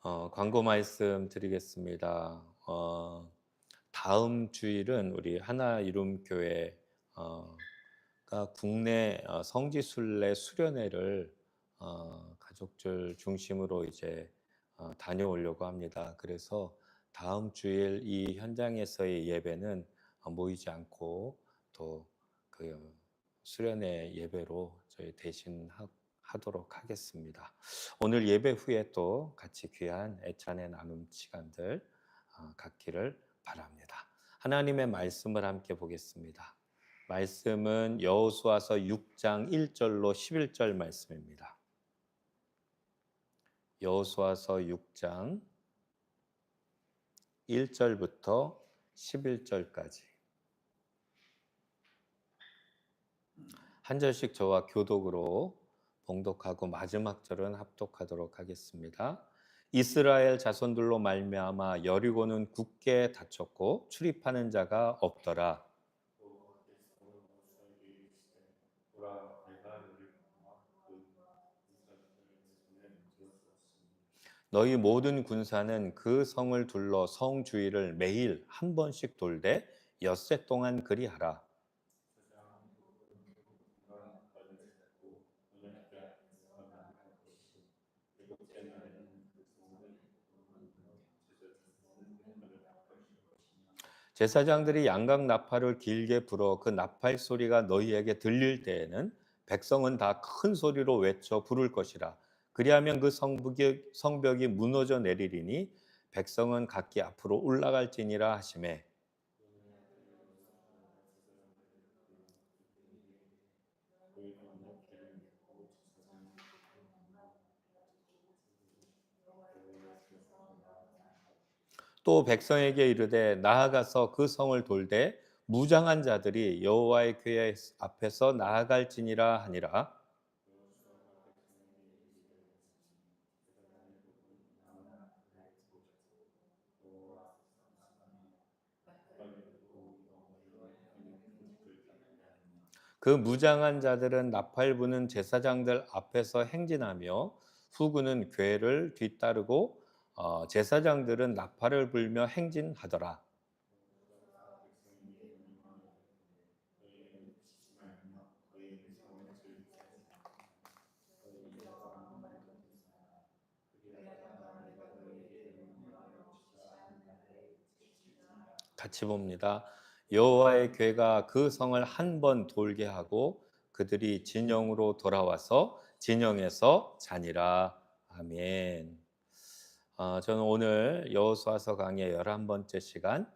광고 말씀 드리겠습니다. 다음 주일은 우리 하나 이룸 교회 가 국내 성지순례 수련회를 가족들 중심으로 이제 다녀오려고 합니다. 그래서 다음 주일 이 현장에서의 예배는 모이지 않고 또 그 수련회 예배로 저희 대신 하도록 하겠습니다. 오늘 예배 후에 또 같이 귀한 애찬의 나눔 시간들 갖기를 바랍니다. 하나님의 말씀을 함께 보겠습니다. 말씀은 여호수아서 6장 1절로 11절 말씀입니다. 여호수아서 6장 1절부터 11절까지 한 절씩 저와 교독으로 봉독하고 마지막 절은 합독하도록 하겠습니다. 이스라엘 자손들로 말미암아 여리고는 굳게 닫혔고 출입하는 자가 없더라. 너희 모든 군사는 그 성을 둘러 성 주위를 매일 한 번씩 돌되 엿새 동안 그리하라. 제사장들이 양각 나팔을 길게 불어 그 나팔 소리가 너희에게 들릴 때에는 백성은 다 큰 소리로 외쳐 부를 것이라. 그리하면 그 성벽이 무너져 내리리니 백성은 각기 앞으로 올라갈지니라 하시매. 또 백성에게 이르되 나아가서 그 성을 돌되 무장한 자들이 여호와의 궤 앞에서 나아갈지니라 하니라. 그 무장한 자들은 나팔 부는 제사장들 앞에서 행진하며 후군은 궤를 뒤따르고 제사장들은 나팔을 불며 행진하더라. 같이 봅니다. 여호와의 궤가 그 성을 한 번 돌게 하고 그들이 진영으로 돌아와서 진영에서 자니라. 아멘. 저는 오늘 여호수아서 강의 11번째 시간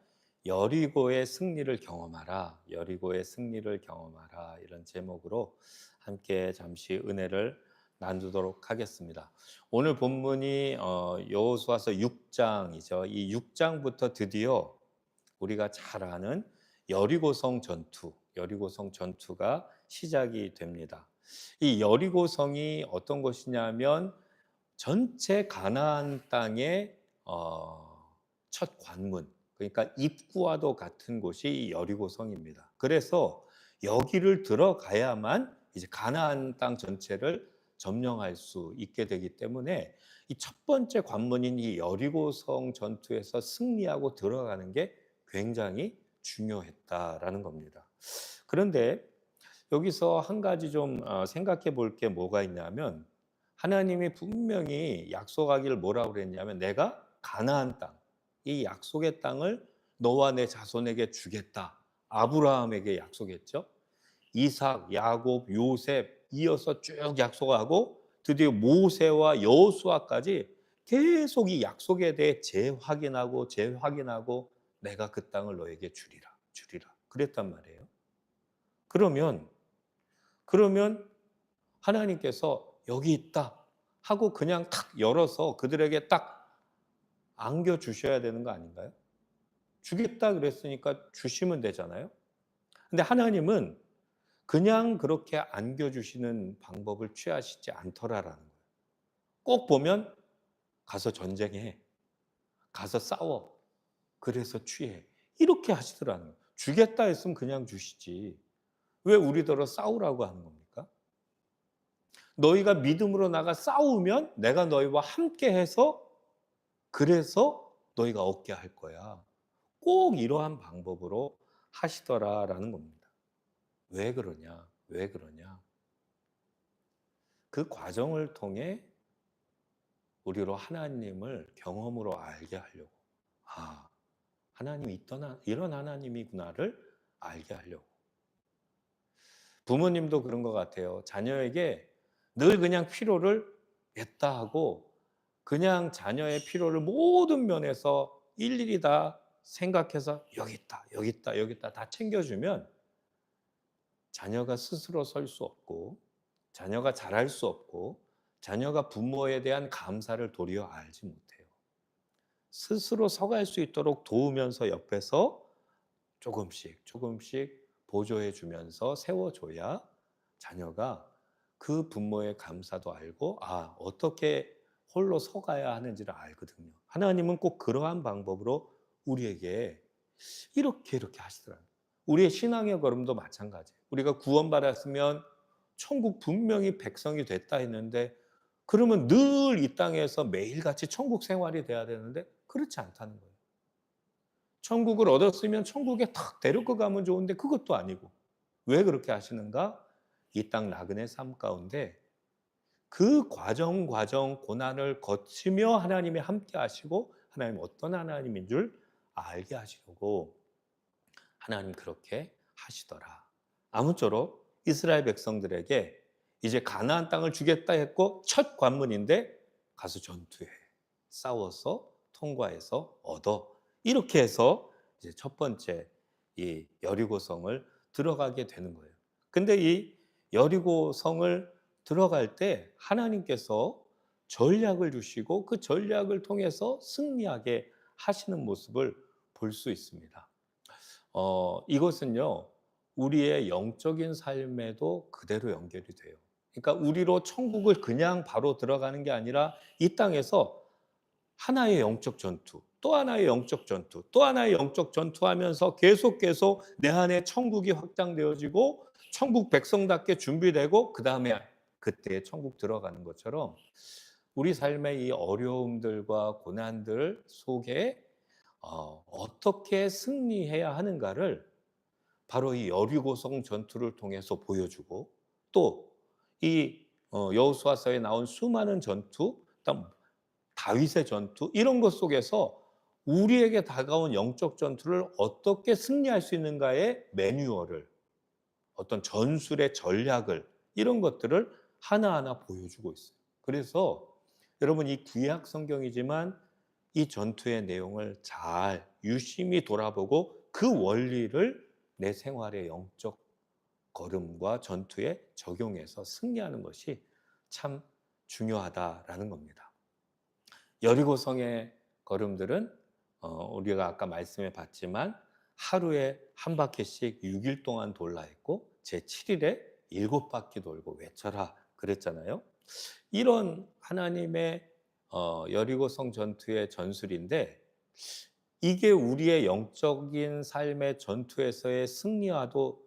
여리고의 승리를 경험하라. 여리고의 승리를 경험하라. 이런 제목으로 함께 잠시 은혜를 나누도록 하겠습니다. 오늘 본문이 여호수아서 6장이죠. 이 6장부터 드디어 우리가 잘 아는 여리고성 전투, 여리고성 전투가 시작이 됩니다. 이 여리고성이 어떤 곳이냐면 전체 가나안 땅의 첫 관문, 그러니까 입구와도 같은 곳이 이 여리고성입니다. 그래서 여기를 들어가야만 이제 가나안 땅 전체를 점령할 수 있게 되기 때문에 이 첫 번째 관문인 이 여리고성 전투에서 승리하고 들어가는 게 굉장히 중요했다라는 겁니다. 그런데 여기서 한 가지 좀 생각해 볼 게 뭐가 있냐면 하나님이 분명히 약속하기를 뭐라고 그랬냐면 내가 가나안 땅, 이 약속의 땅을 너와 내 자손에게 주겠다. 아브라함에게 약속했죠. 이삭, 야곱, 요셉 이어서 쭉 약속하고 드디어 모세와 여호수아까지 계속 이 약속에 대해 재확인하고 내가 그 땅을 너에게 주리라. 그랬단 말이에요. 그러면 하나님께서 여기 있다 하고 그냥 탁 열어서 그들에게 딱 안겨 주셔야 되는 거 아닌가요? 주겠다 그랬으니까 주시면 되잖아요. 근데 하나님은 그냥 그렇게 안겨 주시는 방법을 취하시지 않더라라는 거예요. 꼭 보면 가서 전쟁해. 가서 싸워. 그래서 취해. 이렇게 하시더라는 거예요. 주겠다 했으면 그냥 주시지. 왜 우리더러 싸우라고 하는 겁니까? 너희가 믿음으로 나가 싸우면 내가 너희와 함께 해서 그래서 너희가 얻게 할 거야. 꼭 이러한 방법으로 하시더라라는 겁니다. 왜 그러냐? 왜 그러냐? 그 과정을 통해 우리로 하나님을 경험으로 알게 하려고. 아, 하나님이 이런 하나님이구나를 알게 하려고. 부모님도 그런 것 같아요. 자녀에게 늘 그냥 필요를 냈다 하고 그냥 자녀의 필요를 모든 면에서 일일이 다 생각해서 여기 있다, 여기 있다, 여기 있다 다 챙겨주면 자녀가 스스로 설 수 없고 자녀가 잘할 수 없고 자녀가 부모에 대한 감사를 도리어 알지 못해요. 스스로 서갈 수 있도록 도우면서 옆에서 조금씩 조금씩 보조해 주면서 세워줘야 자녀가 그 부모의 감사도 알고 어떻게 홀로 서가야 하는지를 알거든요. 하나님은 꼭 그러한 방법으로 우리에게 이렇게 하시더라고요. 우리의 신앙의 걸음도 마찬가지예요. 우리가 구원받았으면 천국 분명히 백성이 됐다 했는데 그러면 늘 이 땅에서 매일같이 천국 생활이 돼야 되는데 그렇지 않다는 거예요. 천국을 얻었으면 천국에 탁 데리고 가면 좋은데 그것도 아니고. 왜 그렇게 하시는가? 이 땅 나그네 삶 가운데 그 과정 고난을 거치며 하나님이 함께 하시고 하나님 어떤 하나님인 줄 알게 하시려고 하나님 그렇게 하시더라. 아무쪼록 이스라엘 백성들에게 이제 가나안 땅을 주겠다 했고 첫 관문인데 가서 전투해. 싸워서 통과해서 얻어. 이렇게 해서 이제 첫 번째 이 여리고성을 들어가게 되는 거예요. 근데 이 여리고성을 들어갈 때 하나님께서 전략을 주시고 그 전략을 통해서 승리하게 하시는 모습을 볼 수 있습니다. 이것은요, 우리의 영적인 삶에도 그대로 연결이 돼요. 그러니까 우리로 천국을 그냥 바로 들어가는 게 아니라 이 땅에서 하나의 영적 전투, 또 하나의 영적 전투, 또 하나의 영적 전투하면서 계속 내 안에 천국이 확장되어지고 천국 백성답게 준비되고 그다음에 그때 천국 들어가는 것처럼 우리 삶의 이 어려움들과 고난들 속에 어떻게 승리해야 하는가를 바로 이 여리고성 전투를 통해서 보여주고 또 이 여호수아서에 나온 수많은 전투, 그다음 다윗의 전투 이런 것 속에서 우리에게 다가온 영적 전투를 어떻게 승리할 수 있는가의 매뉴얼을 어떤 전술의 전략을 이런 것들을 하나하나 보여주고 있어요. 그래서 여러분 이 구약 성경이지만 이 전투의 내용을 잘 유심히 돌아보고 그 원리를 내 생활의 영적 걸음과 전투에 적용해서 승리하는 것이 참 중요하다라는 겁니다. 여리고성의 걸음들은 우리가 아까 말씀해 봤지만 하루에 한 바퀴씩 6일 동안 돌라 했고 제7일에 7바퀴 돌고 외쳐라 그랬잖아요. 이런 하나님의 여리고성 전투의 전술인데 이게 우리의 영적인 삶의 전투에서의 승리와도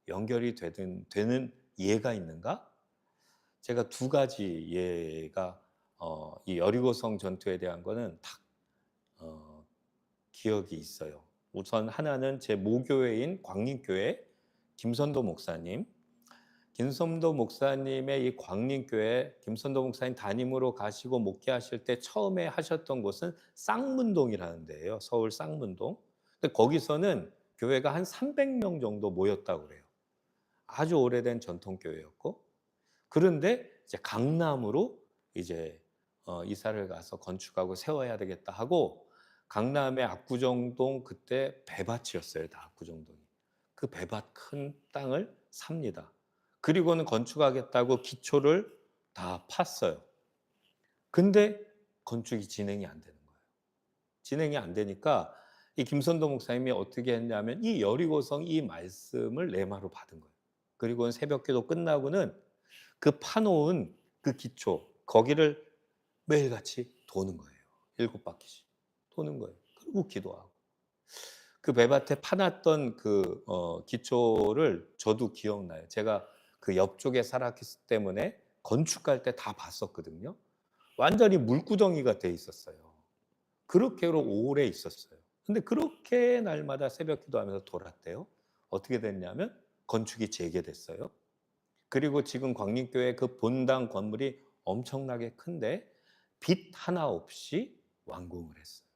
연결이 되는 예가 있는가? 제가 두 가지 예가 이 여리고성 전투에 대한 거는 딱 기억이 있어요. 우선 하나는 제 모교회인 광림교회 김선도 목사님. 김선도 목사님의 이 광림교회 김선도 목사님 담임으로 가시고 목회하실 때 처음에 하셨던 곳은 쌍문동이라는 데예요. 서울 쌍문동. 근데 거기서는 교회가 한 300명 정도 모였다고 그래요. 아주 오래된 전통교회였고 그런데 이제 강남으로 이제 이사를 가서 건축하고 세워야 되겠다 하고 강남의 압구정동 그때 배밭이었어요. 다 압구정동이. 그 배밭 큰 땅을 삽니다. 그리고는 건축하겠다고 기초를 다 팠어요. 근데 건축이 진행이 안 되는 거예요. 진행이 안 되니까 이 김선도 목사님이 어떻게 했냐면 이 여리고성 이 말씀을 레마로 받은 거예요. 그리고는 새벽기도 끝나고는 그 파놓은 그 기초 거기를 매일같이 도는 거예요. 7바퀴씩 도는 거예요. 그리고 기도하고 그 배밭에 파놨던 그 기초를 저도 기억나요. 제가 그 옆쪽에 살았기 때문에 건축할 때 다 봤었거든요. 완전히 물구덩이가 돼 있었어요. 그렇게로 오래 있었어요. 근데 그렇게 날마다 새벽 기도하면서 돌았대요. 어떻게 됐냐면 건축이 재개됐어요. 그리고 지금 광림교회 그 본당 건물이 엄청나게 큰데 빚 하나 없이 완공을 했어요.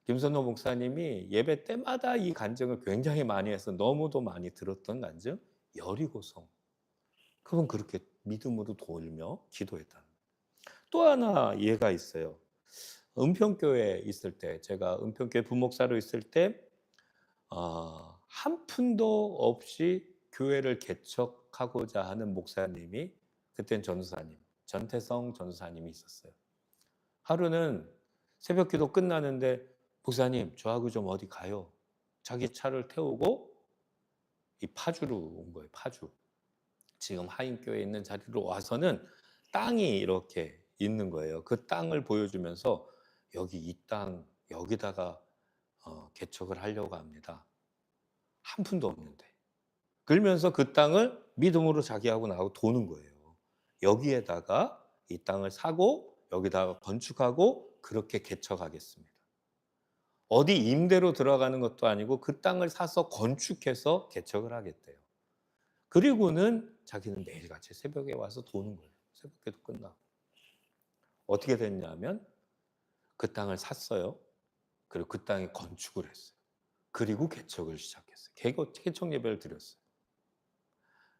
김선호 목사님이 예배 때마다 이 간증을 굉장히 많이 해서 너무도 많이 들었던 간증, 여리고성. 그분 그렇게 믿음으로 돌며 기도했다는. 또 하나 예가 있어요. 은평교회에 있을 때, 제가 은평교회 부목사로 있을 때, 한 푼도 없이 교회를 개척하고자 하는 목사님이, 그땐 전사님, 전태성 전사님이 있었어요. 하루는 새벽 기도 끝나는데, 목사님, 저하고 좀 어디 가요? 자기 차를 태우고 이 파주로 온 거예요, 파주. 지금 하인교회에 있는 자리로 와서는 땅이 이렇게 있는 거예요. 그 땅을 보여주면서 여기 이 땅, 여기다가 개척을 하려고 합니다. 한 푼도 없는데. 그러면서 그 땅을 믿음으로 자기하고 나하고 도는 거예요. 여기에다가 이 땅을 사고 여기다가 건축하고 그렇게 개척하겠습니다. 어디 임대로 들어가는 것도 아니고 그 땅을 사서 건축해서 개척을 하겠대요. 그리고는 자기는 매일같이 새벽에 와서 도는 거예요. 새벽기도 끝나고. 어떻게 됐냐면 그 땅을 샀어요. 그리고 그 땅에 건축을 했어요. 그리고 개척을 시작했어요. 개척 예배를 드렸어요.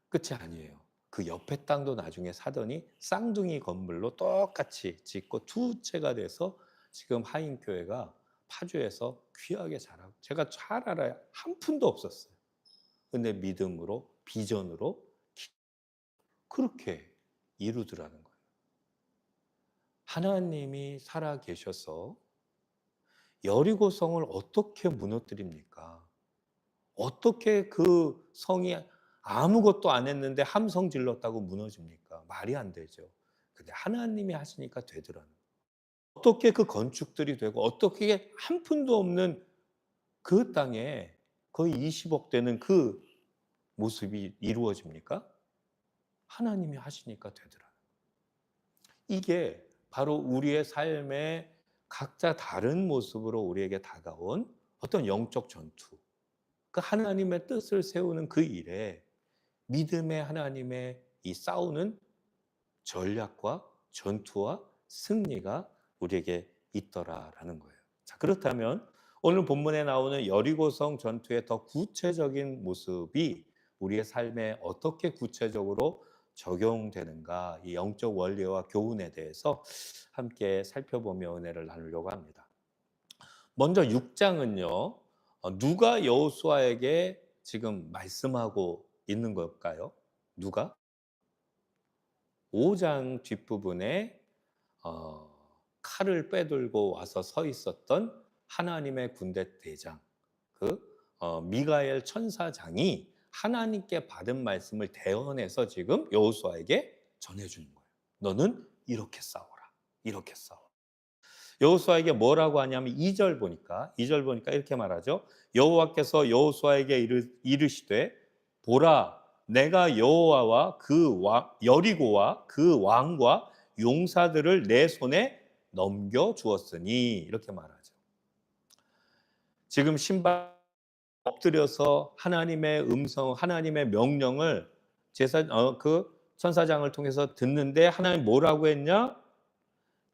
끝이 아니에요. 그 옆에 땅도 나중에 사더니 쌍둥이 건물로 똑같이 짓고 두 채가 돼서 지금 하인교회가 파주에서 귀하게 자라고, 제가 잘 알아요. 한 푼도 없었어요. 근데 믿음으로, 비전으로 그렇게 이루더라는 거예요. 하나님이 살아 계셔서 여리고성을 어떻게 무너뜨립니까? 어떻게 그 성이 아무것도 안 했는데 함성 질렀다고 무너집니까? 말이 안 되죠. 근데 하나님이 하시니까 되더라는 거예요. 어떻게 그 건축들이 되고 어떻게 한 푼도 없는 그 땅에 거의 20억 되는 그 모습이 이루어집니까? 하나님이 하시니까 되더라는 거예요. 이게 바로 우리의 삶의 각자 다른 모습으로 우리에게 다가온 어떤 영적 전투, 그 하나님의 뜻을 세우는 그 일에 믿음의 하나님의 이 싸우는 전략과 전투와 승리가 우리에게 있더라라는 거예요. 자, 그렇다면 오늘 본문에 나오는 여리고성 전투의 더 구체적인 모습이 우리의 삶에 어떻게 구체적으로 적용되는가, 이 영적 원리와 교훈에 대해서 함께 살펴보며 은혜를 나누려고 합니다. 먼저 6장은요. 누가 여호수아에게 지금 말씀하고 있는 걸까요? 누가? 5장 뒷부분에 칼을 빼들고 와서 서 있었던 하나님의 군대 대장, 미가엘 천사장이 하나님께 받은 말씀을 대언해서 지금 여호수아에게 전해주는 거예요. 너는 이렇게 싸워라. 이렇게 싸워. 여호수아에게 뭐라고 하냐면 2절 보니까 이렇게 말하죠. 여호와께서 여호수아에게 이르시되 보라, 내가 여호와와 여리고와 그 왕과 용사들을 내 손에 넘겨 주었으니, 이렇게 말하죠. 지금 신발 엎드려서 하나님의 음성, 하나님의 명령을 그 천사장을 통해서 듣는데 하나님 뭐라고 했냐?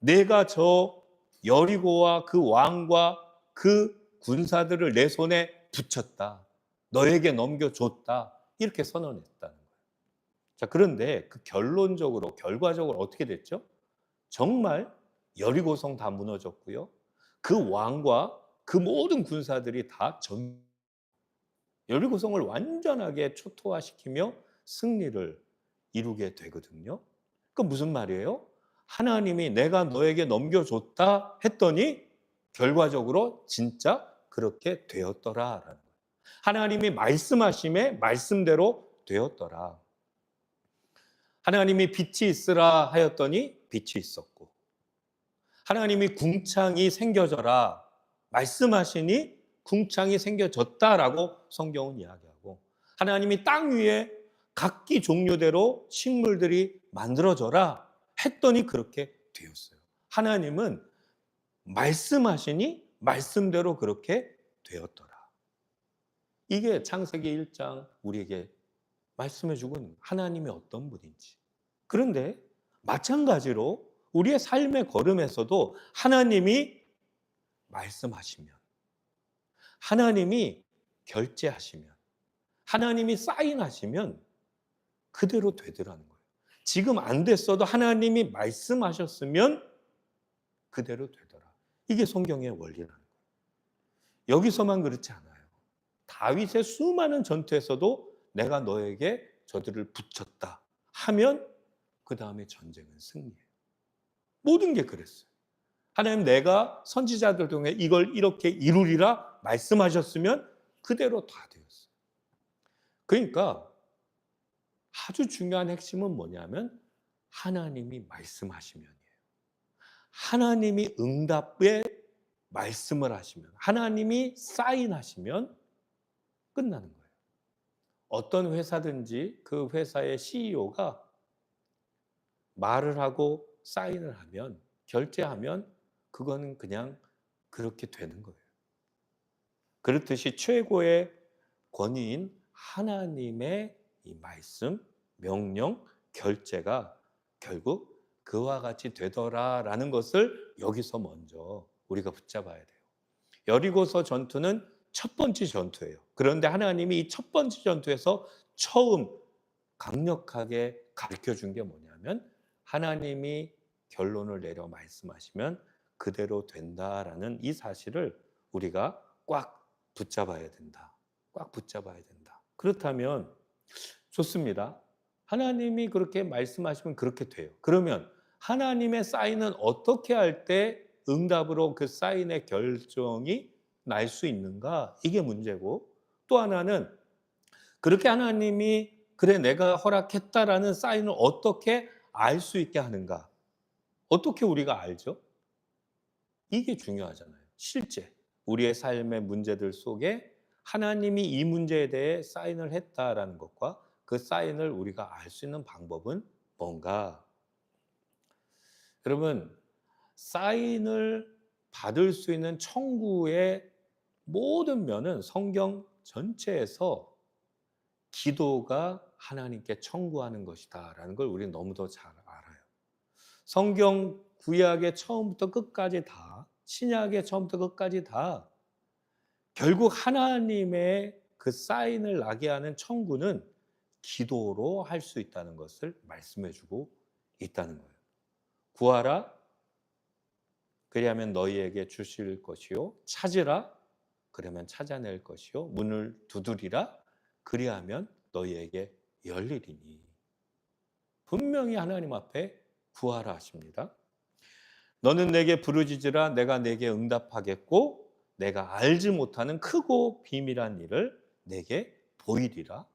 내가 저 여리고와 그 왕과 그 군사들을 내 손에 붙였다. 너에게 넘겨줬다. 이렇게 선언했다는 거예요. 자, 그런데 그 결과적으로 어떻게 됐죠? 정말 여리고성 다 무너졌고요. 그 왕과 그 모든 군사들이 다 여리고성을 완전하게 초토화시키며 승리를 이루게 되거든요. 그 무슨 말이에요? 하나님이 내가 너에게 넘겨줬다 했더니 결과적으로 진짜 그렇게 되었더라라는 거예요. 하나님이 말씀하심에 말씀대로 되었더라. 하나님이 빛이 있으라 하였더니 빛이 있었고, 하나님이 궁창이 생겨져라 말씀하시니 궁창이 생겨졌다라고 성경은 이야기하고, 하나님이 땅 위에 각기 종류대로 식물들이 만들어져라 했더니 그렇게 되었어요. 하나님은 말씀하시니 말씀대로 그렇게 되었더라. 이게 창세기 1장 우리에게 말씀해 주고 하나님이 어떤 분인지. 그런데 마찬가지로 우리의 삶의 걸음에서도 하나님이 말씀하시면, 하나님이 결제하시면, 하나님이 사인하시면 그대로 되더라는 거예요. 지금 안 됐어도 하나님이 말씀하셨으면 그대로 되더라. 이게 성경의 원리라는 거예요. 여기서만 그렇지 않아요. 다윗의 수많은 전투에서도 내가 너에게 저들을 붙였다 하면 그 다음에 전쟁은 승리해요. 모든 게 그랬어요. 하나님 내가 선지자들 통해 이걸 이렇게 이루리라 말씀하셨으면 그대로 다 되었어요. 그러니까 아주 중요한 핵심은 뭐냐면 하나님이 말씀하시면이에요. 하나님이 응답에 말씀을 하시면, 하나님이 사인하시면 끝나는 거예요. 어떤 회사든지 그 회사의 CEO가 말을 하고 사인을 하면, 결제하면 그거는 그냥 그렇게 되는 거예요. 그렇듯이 최고의 권위인 하나님의 이 말씀, 명령, 결제가 결국 그와 같이 되더라라는 것을 여기서 먼저 우리가 붙잡아야 돼요. 여리고서 전투는 첫 번째 전투예요. 그런데 하나님이 이 첫 번째 전투에서 처음 강력하게 가르쳐 준 게 뭐냐면 하나님이 결론을 내려 말씀하시면 그대로 된다라는 이 사실을 우리가 꽉 붙잡아야 된다. 꽉 붙잡아야 된다. 그렇다면 좋습니다. 하나님이 그렇게 말씀하시면 그렇게 돼요. 그러면 하나님의 사인은 어떻게 할 때 응답으로 그 사인의 결정이 날 수 있는가? 이게 문제고, 또 하나는 그렇게 하나님이 그래 내가 허락했다라는 사인을 어떻게 알 수 있게 하는가? 어떻게 우리가 알죠? 이게 중요하잖아요. 실제 우리의 삶의 문제들 속에 하나님이 이 문제에 대해 사인을 했다라는 것과 그 사인을 우리가 알 수 있는 방법은 뭔가? 여러분, 사인을 받을 수 있는 청구의 모든 면은 성경 전체에서 기도가 하나님께 청구하는 것이다라는 걸 우리는 너무도 잘 알아요. 성경 구약의 처음부터 끝까지 다, 신약의 처음부터 끝까지 다 결국 하나님의 그 사인을 나게 하는 청구는 기도로 할 수 있다는 것을 말씀해 주고 있다는 거예요. 구하라 그리하면 너희에게 주실 것이요 찾으라 그러면 찾아낼 것이요 문을 두드리라 그리하면 너희에게 열리리니. 분명히 하나님 앞에 구하라 하십니다. 너는 내게 부르짖으라 내가 내게 응답하겠고 내가 알지 못하는 크고 비밀한 일을 내게 보이리라.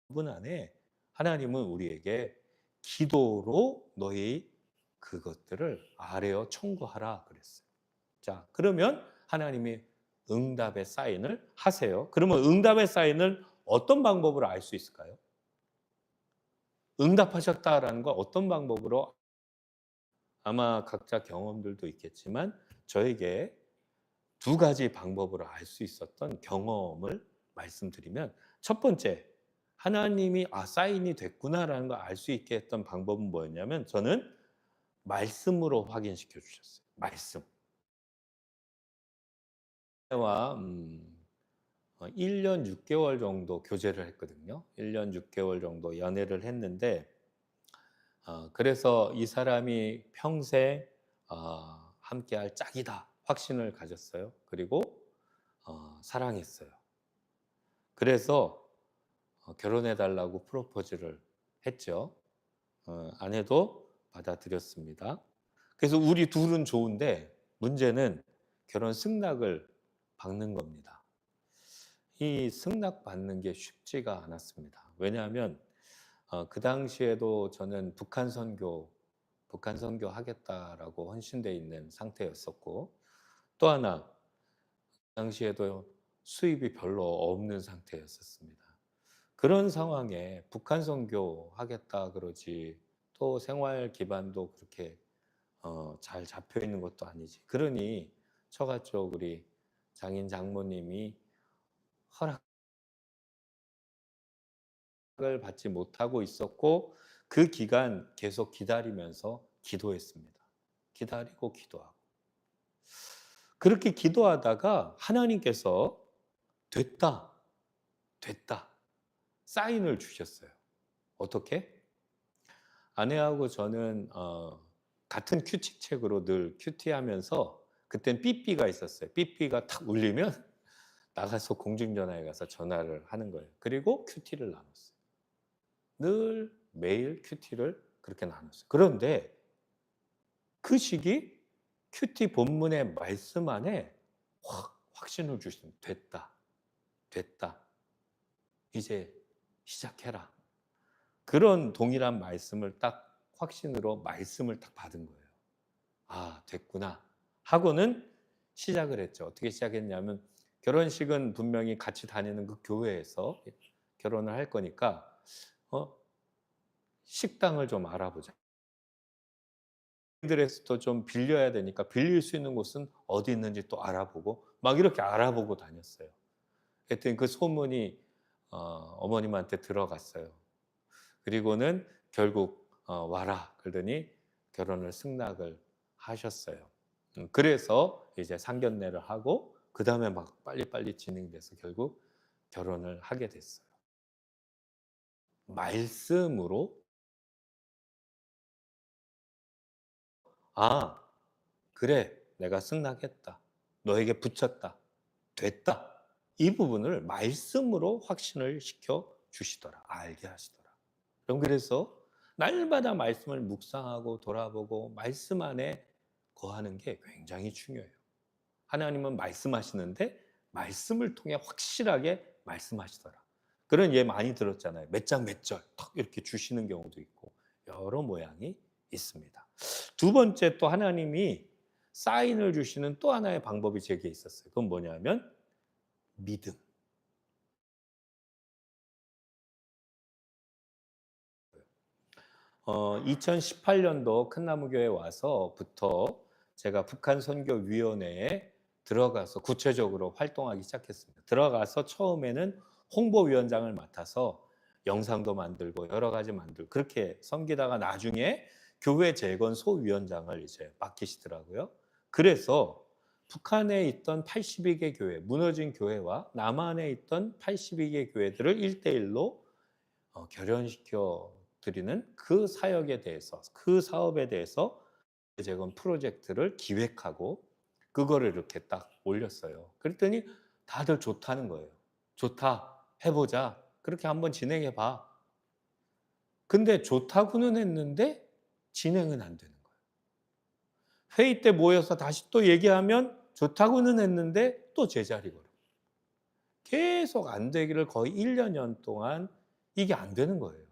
부분 안에 하나님은 우리에게 기도로 너희 그것들을 아뢰어 청구하라 그랬어요. 자, 그러면 하나님이 응답의 사인을 하세요. 그러면 응답의 사인을 어떤 방법으로 알 수 있을까요? 응답하셨다라는 거 어떤 방법으로? 아마 각자 경험들도 있겠지만 저에게 두 가지 방법으로 알 수 있었던 경험을 말씀드리면, 첫 번째, 하나님이 사인이 됐구나라는 걸 알 수 있게 했던 방법은 뭐였냐면 저는 말씀으로 확인시켜 주셨어요. 말씀. 와 1년 6개월 정도 교제를 했거든요. 1년 6개월 정도 연애를 했는데 그래서 이 사람이 평생 함께할 짝이다 확신을 가졌어요. 그리고 사랑했어요. 그래서 결혼해 달라고 프로포즈를 했죠. 아내도 받아들였습니다. 그래서 우리 둘은 좋은데 문제는 결혼 승낙을 받는 겁니다. 이 승낙 받는 게 쉽지가 않았습니다. 왜냐하면 그 당시에도 저는 북한 선교 하겠다라고 헌신되어 있는 상태였었고, 또 하나 그 당시에도 수입이 별로 없는 상태였었습니다. 그런 상황에 북한 선교 하겠다 그러지 또 생활 기반도 그렇게 잘 잡혀 있는 것도 아니지. 그러니 처가 쪽 우리 장인 장모님이 허락을 받지 못하고 있었고 그 기간 계속 기다리면서 기도했습니다. 기다리고 기도하고. 그렇게 기도하다가 하나님께서 됐다, 됐다 사인을 주셨어요. 어떻게? 아내하고 저는 같은 큐티책으로 늘 큐티하면서 그땐 삐삐가 있었어요. 삐삐가 탁 울리면 나가서 공중전화에 가서 전화를 하는 거예요. 그리고 큐티를 나눴어요. 늘 매일 큐티를 그렇게 나눴어요. 그런데 그 시기 큐티 본문의 말씀 안에 확 확신을 주시는 됐다. 됐다. 이제 시작해라. 그런 동일한 말씀을 딱 확신으로 말씀을 딱 받은 거예요. 아, 됐구나. 하고는 시작을 했죠. 어떻게 시작했냐면 결혼식은 분명히 같이 다니는 그 교회에서 결혼을 할 거니까 어, 식당을 좀 알아보자. 들에서도 좀 빌려야 되니까 빌릴 수 있는 곳은 어디 있는지 또 알아보고 막 이렇게 알아보고 다녔어요. 하여튼 그 소문이 어머님한테 들어갔어요. 그리고는 결국 와라 그러더니 결혼을 승낙을 하셨어요. 그래서 이제 상견례를 하고 그다음에 막 빨리빨리 진행돼서 결국 결혼을 하게 됐어요. 말씀으로 '아 그래 내가 승낙했다. 너에게 붙였다. 됐다.' 이 부분을 말씀으로 확신을 시켜 주시더라. 알게 하시더라. 그럼 그래서 날마다 말씀을 묵상하고 돌아보고 말씀 안에 거하는 게 굉장히 중요해요. 하나님은 말씀하시는데 말씀을 통해 확실하게 말씀하시더라. 그런 예 많이 들었잖아요. 몇 장 몇 절 턱 이렇게 주시는 경우도 있고 여러 모양이 있습니다. 두 번째 또 하나님이 사인을 주시는 또 하나의 방법이 제게 있었어요. 그건 뭐냐면 믿음. 2018년도 큰나무교회 와서부터 제가 북한 선교위원회에 들어가서 구체적으로 활동하기 시작했습니다. 들어가서 처음에는 홍보위원장을 맡아서 영상도 만들고 여러 가지 만들고 그렇게 섬기다가 나중에 교회 재건 소위원장을 이제 맡기시더라고요. 그래서 북한에 있던 82개 교회, 무너진 교회와 남한에 있던 82개 교회들을 1대1로 결연시켜 드리는 그 사역에 대해서 그 사업에 대해서 재건 프로젝트를 기획하고 그거를 이렇게 딱 올렸어요. 그랬더니 다들 좋다는 거예요. 좋다. 해보자. 그렇게 한번 진행해 봐. 근데 좋다고는 했는데 진행은 안 되는 거예요. 회의 때 모여서 다시 또 얘기하면 좋다고는 했는데 또 제자리 걸어. 계속 안 되기를 거의 1년 동안 이게 안 되는 거예요.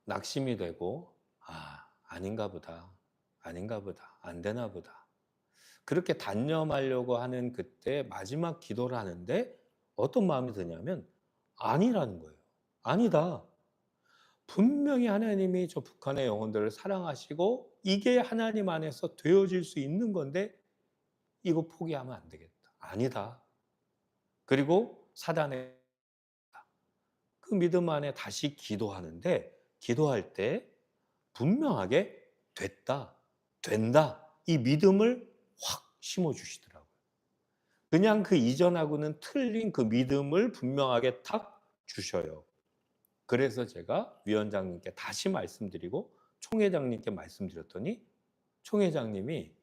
낙심이 되고 아닌가 보다. 아닌가 보다. 안 되나 보다. 그렇게 단념하려고 하는 그때 마지막 기도를 하는데 어떤 마음이 드냐면 아니라는 거예요. 아니다. 분명히 하나님이 저 북한의 영혼들을 사랑하시고 이게 하나님 안에서 되어질 수 있는 건데 이거 포기하면 안 되겠다. 아니다. 그리고 사단의 그 믿음 안에 다시 기도하는데 기도할 때 분명하게 됐다, 된다 이 믿음을 확 심어주시더라고요. 그냥 그 이전하고는 틀린 그 믿음을 분명하게 탁 주셔요. 그래서 제가 위원장님께 다시 말씀드리고 총회장님께 말씀드렸더니 총회장님이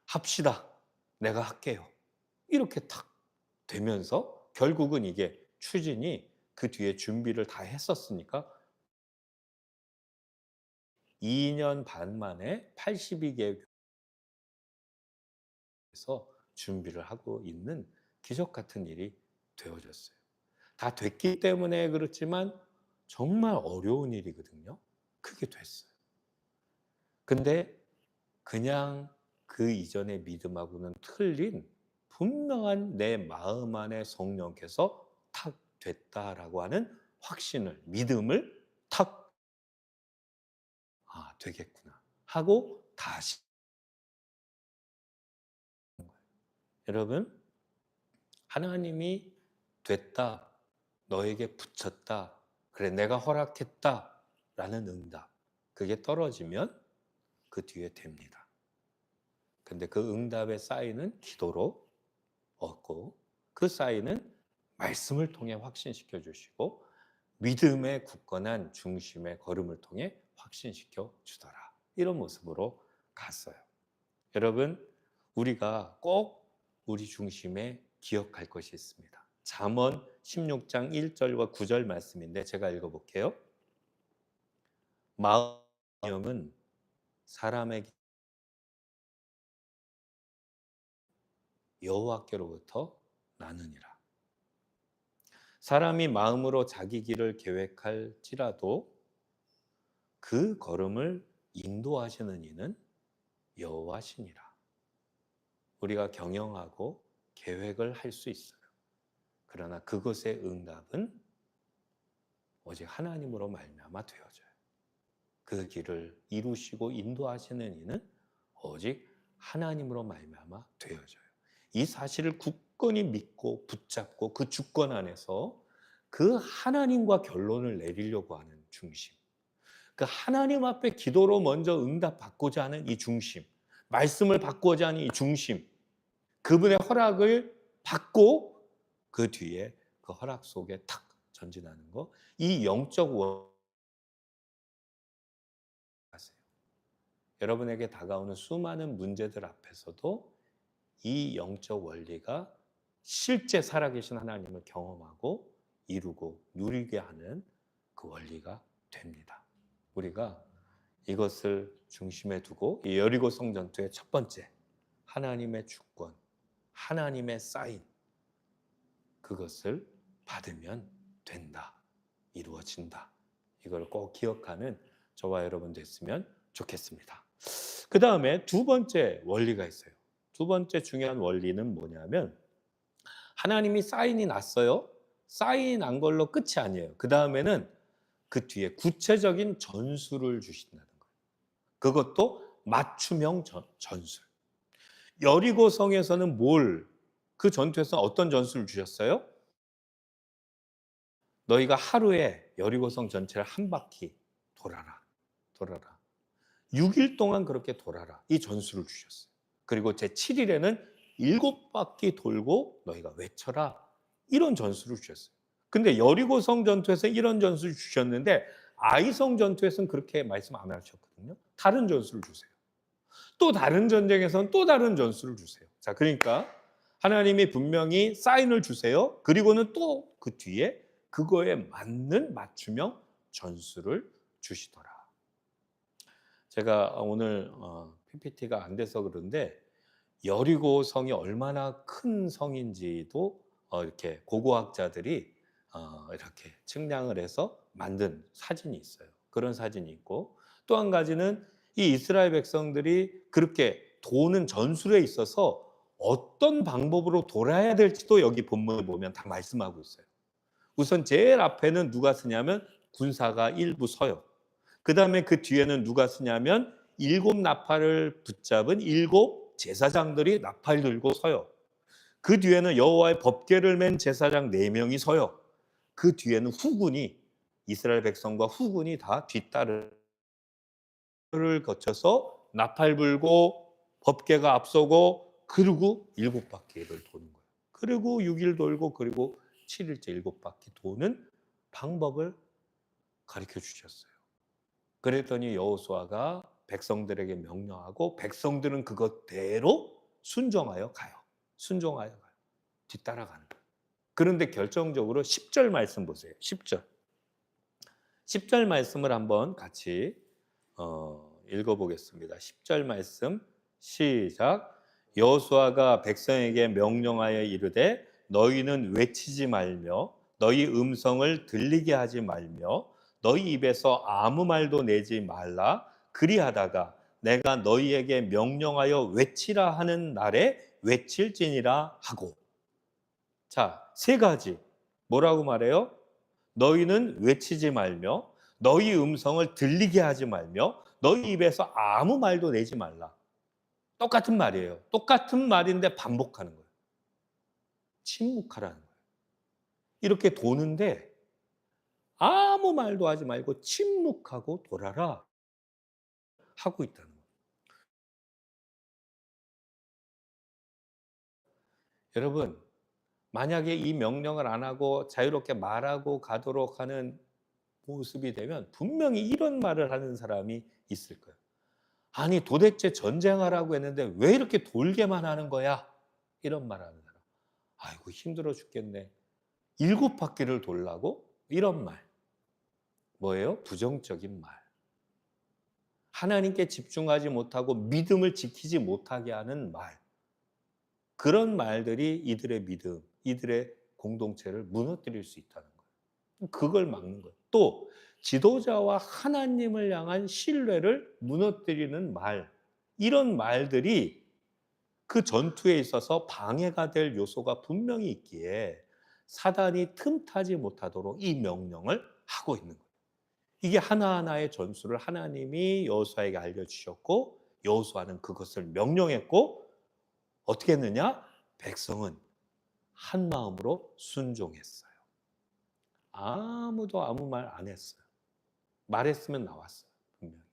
합시다. 내가 할게요. 이렇게 탁 되면서 결국은 이게 추진이 그 뒤에 준비를 다 했었으니까 2년 반 만에 82개국에서 준비를 하고 있는 기적 같은 일이 되어졌어요. 다 됐기 때문에 그렇지만 정말 어려운 일이거든요. 그게 됐어요. 근데 그냥 그 이전의 믿음하고는 틀린 분명한 내 마음 안에 성령께서 탁 됐다라고 하는 확신을, 믿음을 탁 아, 되겠구나 하고 다시. 여러분, 하나님이 됐다, 너에게 붙였다, 그래 내가 허락했다 라는 응답, 그게 떨어지면 그 뒤에 됩니다. 근데 그 응답의 사인은 기도로 얻고, 그 사인은 말씀을 통해 확신시켜 주시고, 믿음의 굳건한 중심의 걸음을 통해 확신시켜 주더라. 이런 모습으로 갔어요. 여러분, 우리가 꼭 우리 중심에 기억할 것이 있습니다. 잠언 16장 1절과 9절 말씀인데 제가 읽어볼게요. 마음은 사람에게 여호와께로부터 나느니라. 사람이 마음으로 자기 길을 계획할지라도 그 걸음을 인도하시는 이는 여호와시니라. 우리가 경영하고 계획을 할 수 있어요. 그러나 그것의 응답은 오직 하나님으로 말미암아 되어져요. 그 길을 이루시고 인도하시는 이는 오직 하나님으로 말미암아 되어져요. 이 사실을 굳건히 믿고 붙잡고 그 주권 안에서 그 하나님과 결론을 내리려고 하는 중심, 그 하나님 앞에 기도로 먼저 응답받고자 하는 이 중심, 말씀을 받고자 하는 이 중심, 그분의 허락을 받고 그 뒤에 그 허락 속에 탁 전진하는 거, 이 영적 원리세요. 여러분에게 다가오는 수많은 문제들 앞에서도 이 영적 원리가 실제 살아계신 하나님을 경험하고 이루고 누리게 하는 그 원리가 됩니다. 우리가 이것을 중심에 두고 이 여리고 성전투의 첫 번째, 하나님의 주권, 하나님의 사인, 그것을 받으면 된다, 이루어진다. 이걸 꼭 기억하는 저와 여러분 됐으면 좋겠습니다. 그 다음에 두 번째 원리가 있어요. 두 번째 중요한 원리는 뭐냐면, 하나님이 사인이 났어요. 사인 난 걸로 끝이 아니에요. 그 다음에는 그 뒤에 구체적인 전술을 주신다는 거예요. 그것도 맞춤형 전술. 여리고성에서는 그 전투에서 어떤 전술을 주셨어요? 너희가 하루에 여리고성 전체를 한 바퀴 돌아라. 6일 동안 그렇게 돌아라. 이 전술을 주셨어요. 그리고 제7일에는 7바퀴 돌고 너희가 외쳐라. 이런 전술을 주셨어요. 근데 여리고성 전투에서 이런 전술을 주셨는데 아이성 전투에서는 그렇게 말씀 안 하셨거든요. 다른 전술을 주세요. 또 다른 전쟁에서는 또 다른 전술을 주세요. 자, 그러니까 하나님이 분명히 사인을 주세요. 그리고는 또 그 뒤에 그거에 맞는 맞춤형 전술을 주시더라. 제가 오늘 PPT가 안 돼서 그런데 여리고 성이 얼마나 큰 성인지도 이렇게 고고학자들이 이렇게 측량을 해서 만든 사진이 있어요. 그런 사진이 있고, 또 한 가지는 이 이스라엘 백성들이 그렇게 도는 전술에 있어서 어떤 방법으로 돌아야 될지도 여기 본문을 보면 다 말씀하고 있어요. 우선 제일 앞에는 누가 쓰냐면 군사가 일부 서요. 그 다음에 그 뒤에는 누가 쓰냐면 7 나팔을 붙잡은 7 제사장들이 나팔 들고 서요. 그 뒤에는 여호와의 법궤를 맨 제사장 4명이 서요. 그 뒤에는 후군이, 이스라엘 백성과 후군이 다 뒷따를 거쳐서 나팔 불고 법궤가 앞서고, 그리고 7바퀴를 도는 거예요. 그리고 6일 돌고, 그리고 7일째 7바퀴 도는 방법을 가르쳐 주셨어요. 그랬더니 여호수아가 백성들에게 명령하고 백성들은 그것대로 순종하여 가요. 뒤따라가는 거예요. 그런데 결정적으로 10절 말씀 보세요. 10절 말씀을 한번 같이 읽어보겠습니다. 10절 말씀 시작. 여호수아가 백성에게 명령하여 이르되 너희는 외치지 말며 너희 음성을 들리게 하지 말며 너희 입에서 아무 말도 내지 말라. 그리하다가 내가 너희에게 명령하여 외치라 하는 날에 외칠지니라 하고. 자, 세 가지. 뭐라고 말해요? 너희는 외치지 말며 너희 음성을 들리게 하지 말며 너희 입에서 아무 말도 내지 말라. 똑같은 말이에요. 똑같은 말인데 반복하는 거예요. 침묵하라는 거예요. 이렇게 도는데 아무 말도 하지 말고 침묵하고 돌아라 하고 있다는 거예요. 여러분, 만약에 이 명령을 안 하고 자유롭게 말하고 가도록 하는 모습이 되면 분명히 이런 말을 하는 사람이 있을 거예요. 아니, 도대체 전쟁하라고 했는데 왜 이렇게 돌게만 하는 거야? 이런 말 하는 사람. 아이고, 힘들어 죽겠네. 7바퀴를 돌라고? 이런 말. 뭐예요? 부정적인 말. 하나님께 집중하지 못하고 믿음을 지키지 못하게 하는 말. 그런 말들이 이들의 믿음, 이들의 공동체를 무너뜨릴 수 있다는 거예요. 그걸 막는 거예요. 또 지도자와 하나님을 향한 신뢰를 무너뜨리는 말. 이런 말들이 그 전투에 있어서 방해가 될 요소가 분명히 있기에 사단이 틈타지 못하도록 이 명령을 하고 있는 거예요. 이게 하나하나의 전술을 하나님이 여호수아에게 알려주셨고 여호수아는 그것을 명령했고 어떻게 했느냐? 백성은 한 마음으로 순종했어요. 아무도 아무 말 안 했어요. 말했으면 나왔어요. 분명히.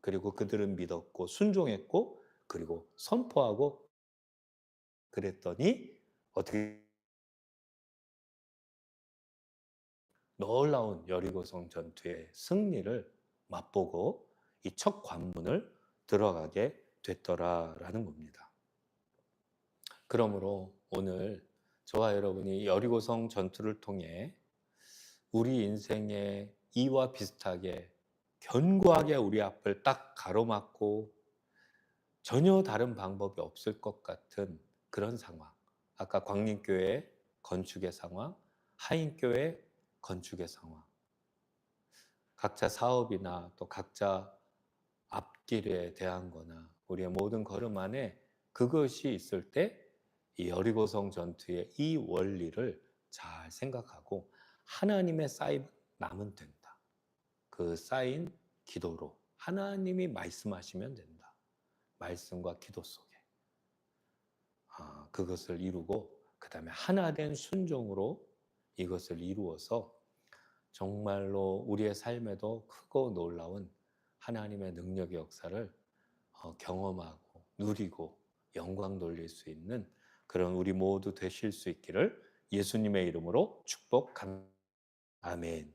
그리고 그들은 믿었고 순종했고 그리고 선포하고 그랬더니 어떻게 놀라운 여리고성 전투의 승리를 맛보고 이 첫 관문을 들어가게 됐더라라는 겁니다. 그러므로 오늘 저와 여러분이 여리고성 전투를 통해 우리 인생의 이와 비슷하게 견고하게 우리 앞을 딱 가로막고 전혀 다른 방법이 없을 것 같은 그런 상황. 아까 광림교회 건축의 상황, 하인교회 건축의 상황. 각자 사업이나 또 각자 앞길에 대한 거나 우리의 모든 걸음 안에 그것이 있을 때 이 여리고성 전투의 이 원리를 잘 생각하고 하나님의 쌓임 나면 된다. 그 쌓인 기도로 하나님이 말씀하시면 된다. 말씀과 기도 속에 그것을 이루고 그 다음에 하나된 순종으로 이것을 이루어서 정말로 우리의 삶에도 크고 놀라운 하나님의 능력의 역사를 경험하고 누리고 영광 돌릴 수 있는 그런 우리 모두 되실 수 있기를 예수님의 이름으로 축복합니다. 아멘.